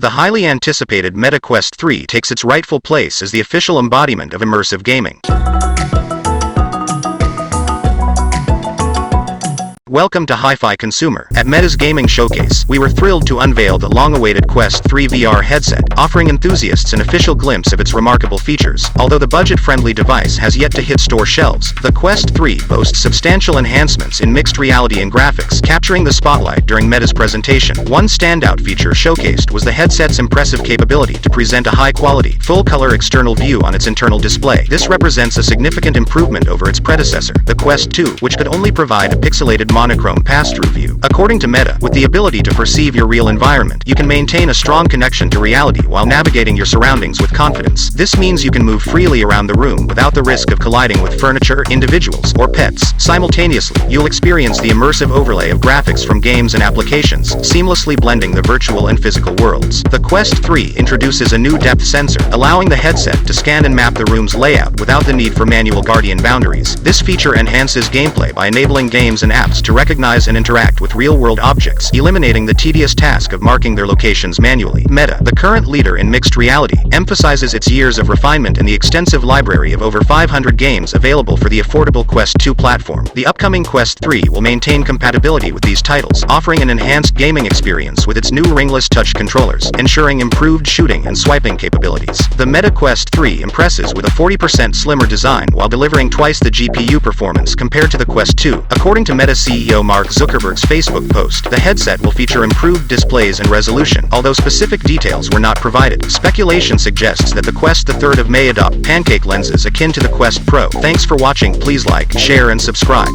The highly anticipated Meta Quest 3 takes its rightful place as the official embodiment of immersive gaming. Welcome to Hi-Fi Consumer. At Meta's gaming showcase, we were thrilled to unveil the long-awaited Quest 3 VR headset, offering enthusiasts an official glimpse of its remarkable features. Although the budget-friendly device has yet to hit store shelves, the Quest 3 boasts substantial enhancements in mixed reality and graphics, capturing the spotlight during Meta's presentation. One standout feature showcased was the headset's impressive capability to present a high-quality, full-color external view on its internal display. This represents a significant improvement over its predecessor, the Quest 2, which could only provide a pixelated monochrome pass-through view. According to Meta, with the ability to perceive your real environment, you can maintain a strong connection to reality while navigating your surroundings with confidence. This means you can move freely around the room without the risk of colliding with furniture, individuals, or pets. Simultaneously, you'll experience the immersive overlay of graphics from games and applications, seamlessly blending the virtual and physical worlds. The Quest 3 introduces a new depth sensor, allowing the headset to scan and map the room's layout without the need for manual guardian boundaries. This feature enhances gameplay by enabling games and apps to recognize and interact with real-world objects, eliminating the tedious task of marking their locations manually. Meta, the current leader in mixed reality, emphasizes its years of refinement and the extensive library of over 500 games available for the affordable Quest 2 platform. The upcoming Quest 3 will maintain compatibility with these titles, offering an enhanced gaming experience with its new ringless touch controllers, ensuring improved shooting and swiping capabilities. The Meta Quest 3 impresses with a 40% slimmer design while delivering twice the GPU performance compared to the Quest 2. According to Meta CEO Mark Zuckerberg's Facebook post, the headset will feature improved displays and resolution, although specific details were not provided. Speculation suggests that the Quest 3 may adopt pancake lenses akin to the Quest Pro. Thanks for watching. Please like, share and subscribe.